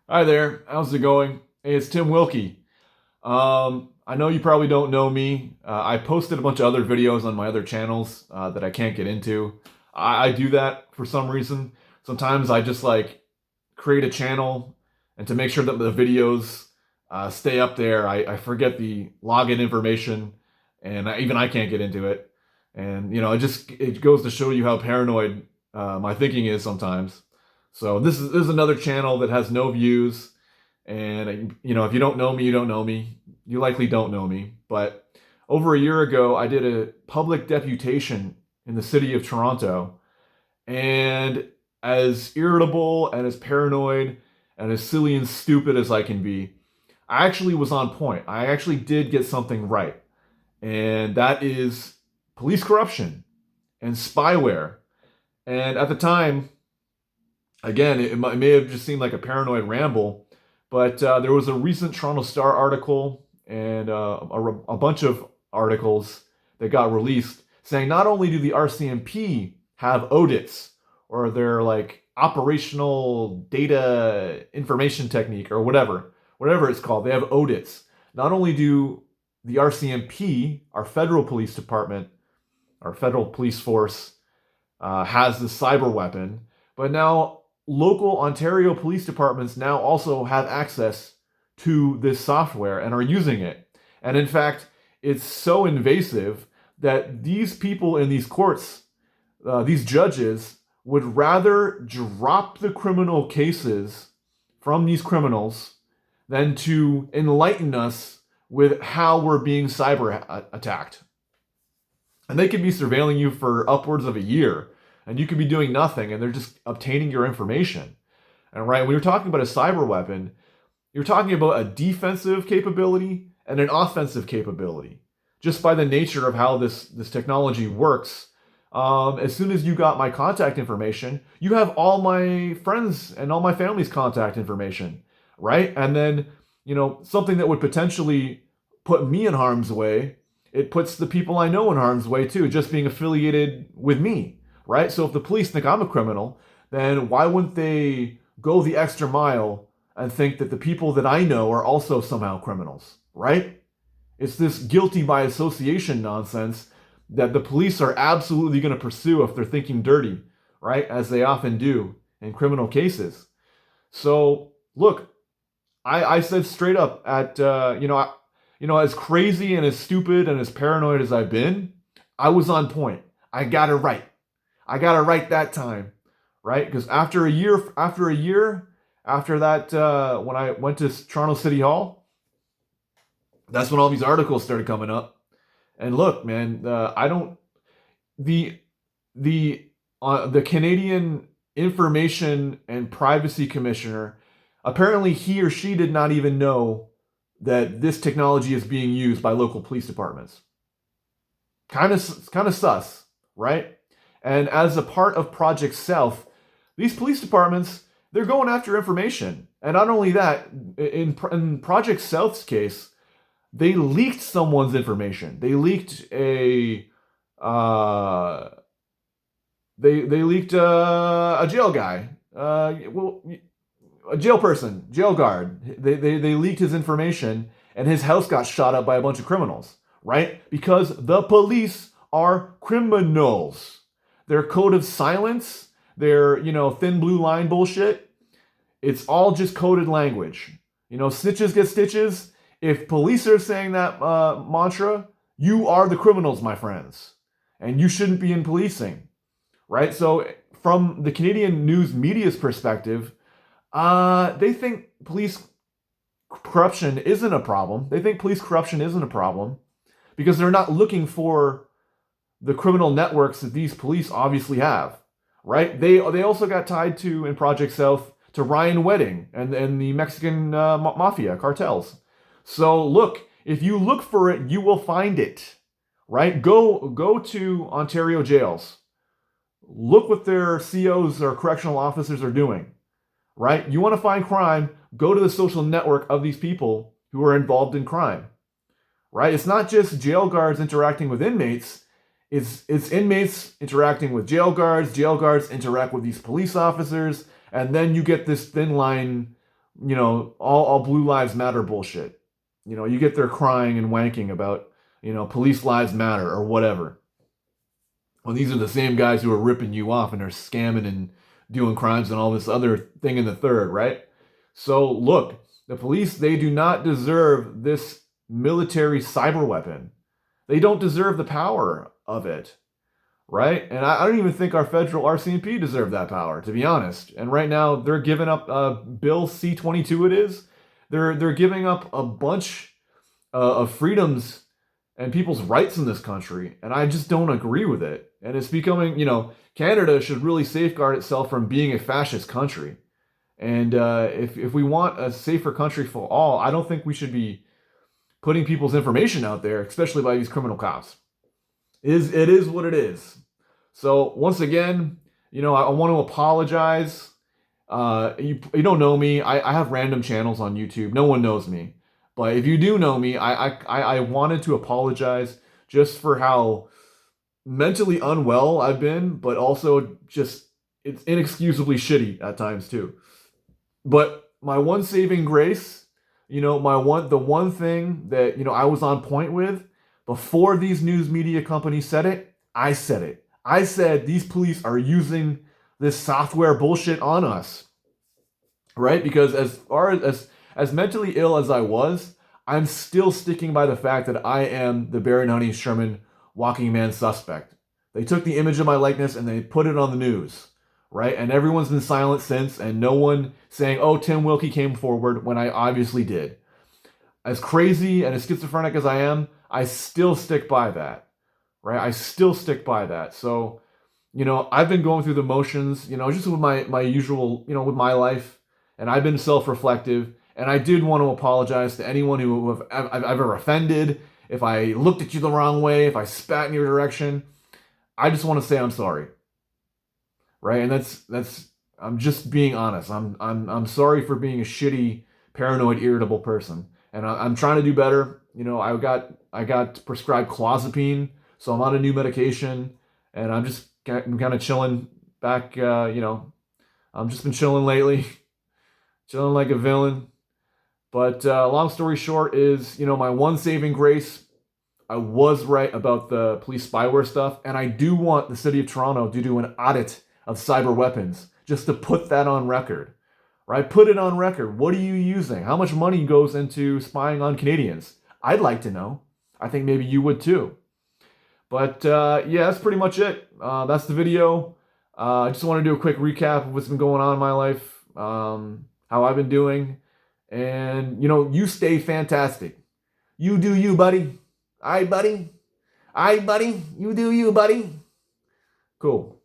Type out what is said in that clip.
Hi there, how's it going? Hey, it's Tim Wilkie. I know you probably don't know me. I posted a bunch of other videos on my other channels that I can't get into. I do that for some reason. Sometimes I just like create a channel, and to make sure that the videos stay up there, I forget the login information, and even I can't get into it. And it goes to show you how paranoid my thinking is sometimes. So this is another channel that has no views, and if you don't know me, you don't know me. You likely don't know me, but over a year ago, I did a public deputation in the city of Toronto, and as irritable and as paranoid and as silly and stupid as I can be, I actually was on point. I actually did get something right, and that is police corruption and spyware. And at the time, again, it may have just seemed like a paranoid ramble, but there was a recent Toronto Star article and a bunch of articles that got released saying not only do the RCMP have audits or their like operational data information technique or whatever it's called, they have audits. Not only do the RCMP, our federal police department, our federal police force, has the cyber weapon, but now local Ontario police departments now also have access to this software and are using it. And in fact, it's so invasive that these people in these courts, these judges, would rather drop the criminal cases from these criminals than to enlighten us with how we're being cyber attacked. And they could be surveilling you for upwards of a year, and you could be doing nothing, and they're just obtaining your information. And right, when you're talking about a cyber weapon, you're talking about a defensive capability and an offensive capability. Just by the nature of how this technology works, as soon as you got my contact information, you have all my friends and all my family's contact information, right? And then, something that would potentially put me in harm's way, it puts the people I know in harm's way too, just being affiliated with me, right? So if the police think I'm a criminal, then why wouldn't they go the extra mile and think that the people that I know are also somehow criminals, right? It's this guilty by association nonsense that the police are absolutely going to pursue if they're thinking dirty, right? As they often do in criminal cases. So, look, I said straight up as crazy and as stupid and as paranoid as I've been, I was on point. I got it right. I got it right that time, right? Because after that, when I went to Toronto City Hall, that's when all these articles started coming up. And look, man, I don't the the Canadian Information and Privacy Commissioner, apparently he or she did not even know that this technology is being used by local police departments. Kind of sus, right? And as a part of Project Self, these police departments, they're going after information. And not only that, in Project South's case, they leaked someone's information. Uh, they leaked a jail guy, a jail person, jail guard. They leaked his information, and his house got shot up by a bunch of criminals, right? Because the police are criminals. Their code of silence, their thin blue line bullshit. It's all just coded language. Snitches get stitches. If police are saying that mantra, you are the criminals, my friends, and you shouldn't be in policing, right? So, from the Canadian news media's perspective, they think police corruption isn't a problem. They think police corruption isn't a problem because they're not looking for the criminal networks that these police obviously have, right? They also got tied to in Project South to Ryan Wedding and the Mexican mafia cartels. So look, if you look for it, you will find it, right? Go to Ontario jails. Look what their COs or correctional officers are doing, right? You want to find crime, go to the social network of these people who are involved in crime, right? It's not just jail guards interacting with inmates. It's inmates interacting with jail guards interact with these police officers, and then you get this thin line all Blue Lives Matter bullshit. You get there crying and wanking about, police lives matter or whatever. Well, these are the same guys who are ripping you off and are scamming and doing crimes and all this other thing in the third, right? So look, the police, they do not deserve this military cyber weapon. They don't deserve the power of it, right? And I don't even think our federal RCMP deserve that power, to be honest. And right now, they're giving up Bill C-22. It is. They're giving up a bunch of freedoms and people's rights in this country, and I just don't agree with it. And it's becoming, Canada should really safeguard itself from being a fascist country. And if we want a safer country for all, I don't think we should be putting people's information out there, especially by these criminal cops. It is what it is. So once again, I want to apologize. You don't know me. I have random channels on YouTube. No one knows me. But if you do know me, I wanted to apologize just for how mentally unwell I've been, but also just it's inexcusably shitty at times too. But my one saving grace, the one thing that I was on point with before these news media companies said it, I said it. I said these police are using this software bullshit on us, right? Because as far as mentally ill as I was, I'm still sticking by the fact that I am the Barry Honey Sherman walking man suspect. They took the image of my likeness and they put it on the news, right? And everyone's been silent since, and no one saying, oh, Tim Wilkie came forward when I obviously did. As crazy and as schizophrenic as I am, I still stick by that, right? I still stick by that. So, I've been going through the motions, just with my usual, with my life, and I've been self-reflective, and I did want to apologize to anyone who I've ever offended, if I looked at you the wrong way, if I spat in your direction. I just want to say I'm sorry, right? And that's I'm just being honest. I'm sorry for being a shitty, paranoid, irritable person, and I'm trying to do better. I got prescribed clozapine, so I'm on a new medication, and I'm kind of chilling back. I've just been chilling lately, chilling like a villain. But long story short is, my one saving grace, I was right about the police spyware stuff, and I do want the city of Toronto to do an audit of cyber weapons, just to put that on record, right? Put it on record. What are you using? How much money goes into spying on Canadians? I'd like to know. I think maybe you would too. But yeah, that's pretty much it. That's the video. I just want to do a quick recap of what's been going on in my life, how I've been doing. And, you stay fantastic. You do you, buddy. All right, buddy. All right, buddy. You do you, buddy. Cool.